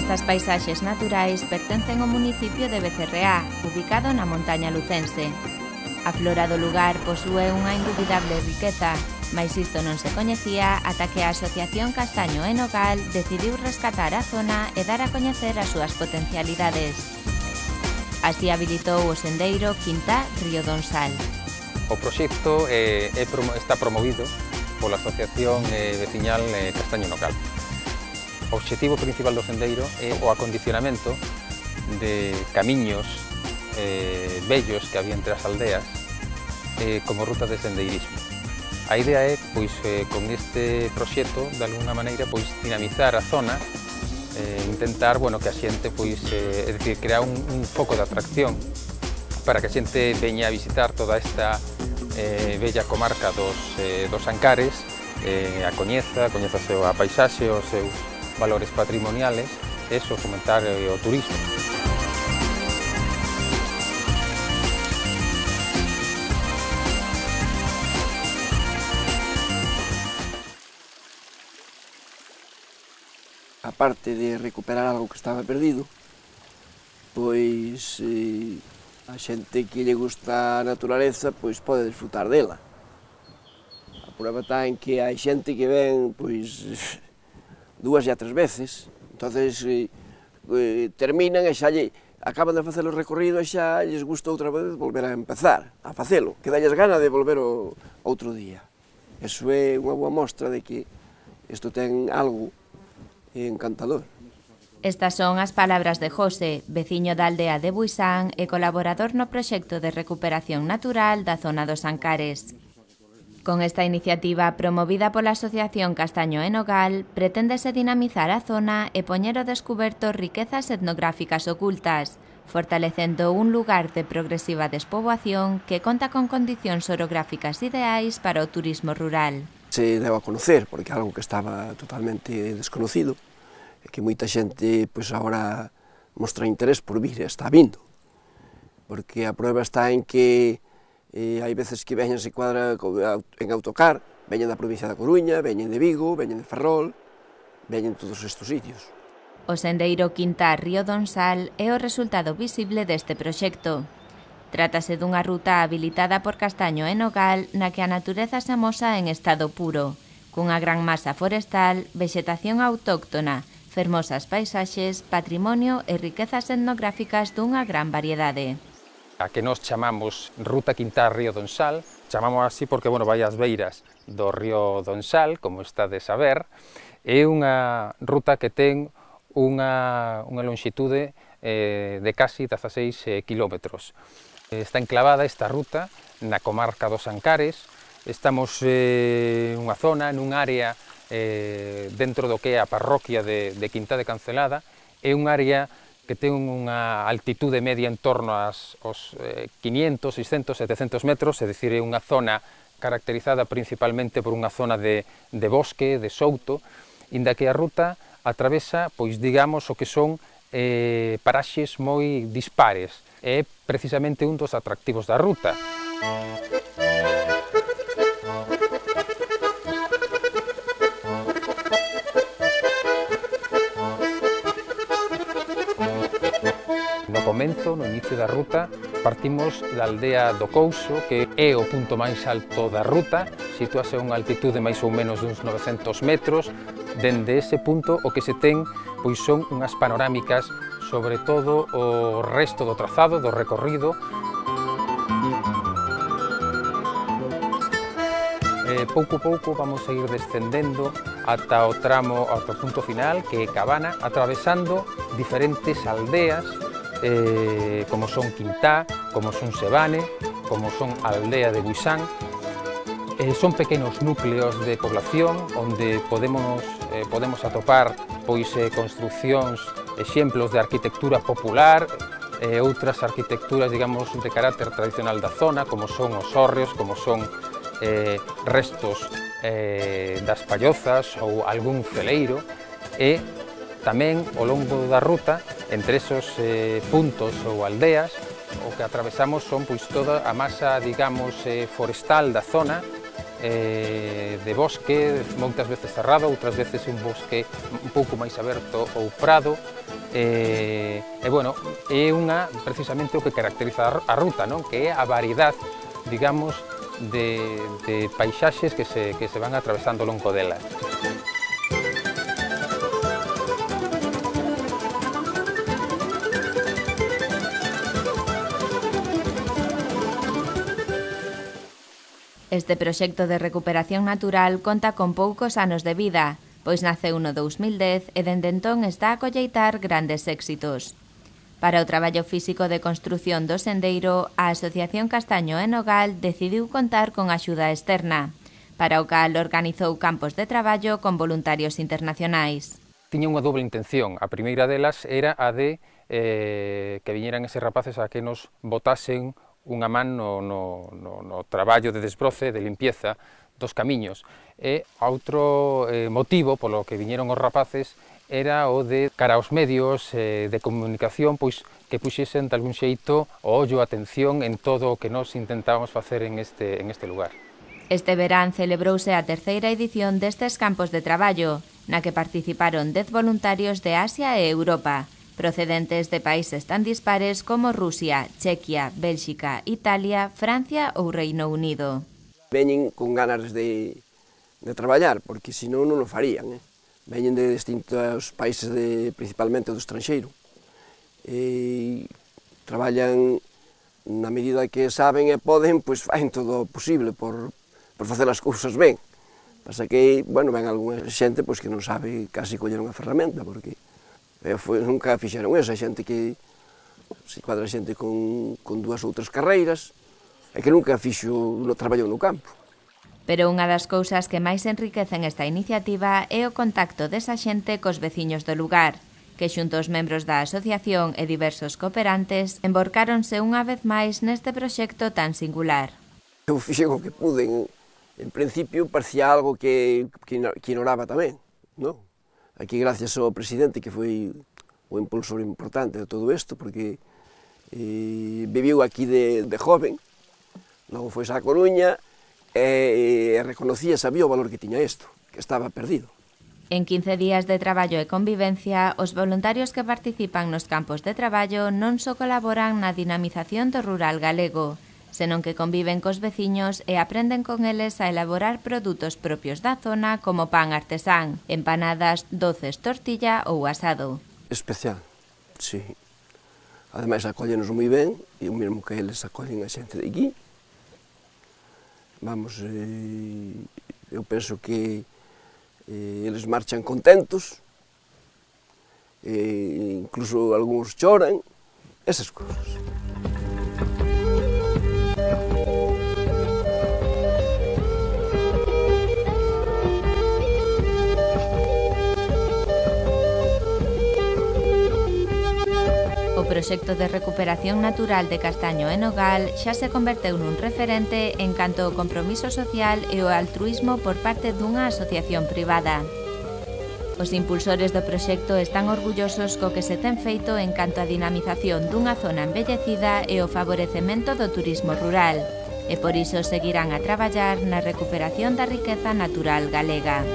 Estas paisaxes naturais pertencen ao municipio de Becerreá, ubicado na montaña lucense. A flora do lugar posúe unha indubidable riqueza, mais isto non se coñecía ata que a Asociación Castaño e Nogal decidiu rescatar a zona e dar a coñecer as súas potencialidades. Así habilitou o sendeiro Quintá Río Donsal. O proxecto está promovido pola Asociación Veciñal Castaño e Nogal. O obxectivo principal do sendeiro é o acondicionamento de camiños vellos que había entre as aldeas como ruta de sendeirismo. A idea é, con este proxecto, de alguna maneira, dinamizar a zona, intentar que a xente, é dicir, crear un foco de atracción para que a xente veña a visitar toda esta bella comarca dos Ancares, a coñeza a paisaxe, os seus valores patrimoniales, e fomentar o turismo. Aparte de recuperar algo que estaba perdido, pois a xente que lle gusta a naturaleza pode disfrutar dela. A prueba está en que hai xente que ven 2 e 3 veces, entonces terminan e xa acaban de facer o recorrido e xa lles gusta outra vez volver a empezar a facelo, que dalles gana de volver outro día. Eso é unha boa mostra de que isto ten algo encantador. Estas son as palabras de José, veciño da aldea de Buisán e colaborador no proxecto de recuperación natural da zona dos Ancares. Con esta iniciativa promovida pola Asociación Castaño e Nogal, preténdese dinamizar a zona e poñer ao descuberto riquezas etnográficas ocultas, fortalecendo un lugar de progresiva despoboación que conta con condicións orográficas ideais para o turismo rural. Se deu a conocer, porque é algo que estaba totalmente desconocido, e que moita xente agora mostra interés por vir, está vindo, porque a prueba está en que hai veces que veñen se cuadra en autocar, veñen da provincia da Coruña, veñen de Vigo, veñen de Ferrol, veñen todos estes sitios. O sendeiro Quintá Río Donsal é o resultado visible deste proxecto. Trátase dunha ruta habilitada por Castaño e Nogal na que a natureza se amosa en estado puro, cunha gran masa forestal, vexetación autóctona, fermosas paisaxes, patrimonio e riquezas etnográficas dunha gran variedade. A que nós chamamos Ruta Quintá Río Donsal, chamamos así porque vai ás beiras do río Donsal, como estades a ver, é unha ruta que ten unha longitude de casi 16 kilómetros. Está enclavada esta ruta na comarca dos Ancares, estamos nunha zona, nun área dentro do que é a parroquia de Quintá de Cancelada, é un área que ten unha altitude media en torno aos 500, 600, 700 metros, é dicir, é unha zona caracterizada principalmente por unha zona de bosque, de souto, inda que a ruta atravesa, digamos, o que son paraxes moi dispares. É precisamente un dos atractivos da ruta. No inicio da ruta, partimos da aldea do Couso, que é o punto máis alto da ruta, sitúase a unha altitude máis ou menos duns 900 metros. Dende ese punto o que se ten son unhas panorámicas sobre todo o resto do trazado, do recorrido. Pouco a pouco vamos a ir descendendo ata o tramo, ata o punto final, que é Cabana, atravesando diferentes aldeas, como son Quintá, como son Sebane, como son a aldea de Buisán. Son pequenos núcleos de población onde podemos atopar construcións, exemplos de arquitectura popular, outras arquitecturas, digamos, de carácter tradicional da zona, como son os hórreos, como son restos das pallozas ou algún celeiro, e tamén ao longo da ruta, entre esos puntos ou aldeas, o que atravesamos son toda a masa, digamos, forestal da zona, de bosque, moitas veces cerrado, outras veces un bosque un pouco máis aberto ou prado. Bueno, é precisamente o que caracteriza a ruta, non? Que é a variedade, digamos, de paisaxes que se van atravesando ao longo dela. Este proxecto de recuperación natural conta con poucos anos de vida, pois naceu no 2010 e dende entón está a colleitar grandes éxitos. Para o traballo físico de construción do sendeiro, a Asociación Castaño e Nogal decidiu contar con axuda externa, para o cal organizou campos de traballo con voluntarios internacionais. Tiña unha doble intención. A primeira delas era a de que viñeran eses rapaces a que nos botasen unha man no traballo de desbroce, de limpieza dos camiños. E outro motivo polo que viñeron os rapaces era o de cara aos medios de comunicación, pois que puxesen de algún xeito o ollo, a atención en todo o que nos intentábamos facer en este lugar. Este verán celebrouse a terceira edición destes campos de traballo, na que participaron 10 voluntarios de Asia e Europa, procedentes de países tan dispares como Rusia, Chequia, Bélxica, Italia, Francia ou Reino Unido. Veñen con ganas de traballar, porque senón non o farían. Veñen de distintos países, principalmente do estranxeiro. Traballan na medida que saben e poden, pois fan todo o posible por facer as cousas ben. Pasa que, bueno, ven algunha xente pois, que non sabe casi coller unha ferramenta, porque nunca fixeron eso, a xente que se cuadra xente con 2 ou 3 carreiras e que nunca traballou no campo. Pero unha das cousas que máis enriquecen esta iniciativa é o contacto desa xente cos veciños do lugar, que xunto aos membros da asociación e diversos cooperantes emborcáronse unha vez máis neste proxecto tan singular. Eu fixen o que pude, en principio parecía algo que ignoraba tamén, non? Aquí gracias ao presidente que foi o impulsor importante de todo isto, porque viviu aquí de joven, logo foi a Coruña e reconocía, sabía o valor que tiña isto, que estaba perdido. En 15 días de traballo e convivencia, os voluntarios que participan nos campos de traballo non só colaboran na dinamización do rural galego, senón que conviven cos veciños e aprenden con eles a elaborar produtos propios da zona como pan artesán, empanadas, doces, tortilla ou asado. Especial, sí. Ademais, acóllenos moi ben, e o mesmo que eles acollen a xente de aquí. Vamos, eu penso que eles marchan contentos, incluso algúns choran, esas cousas. O proxecto de recuperación natural de Castaño e Nogal xa se converteu nun referente en canto ao compromiso social e o altruísmo por parte dunha asociación privada. Os impulsores do proxecto están orgullosos co que se ten feito en canto á dinamización dunha zona envellecida e o favorecemento do turismo rural, e por iso seguirán a traballar na recuperación da riqueza natural galega.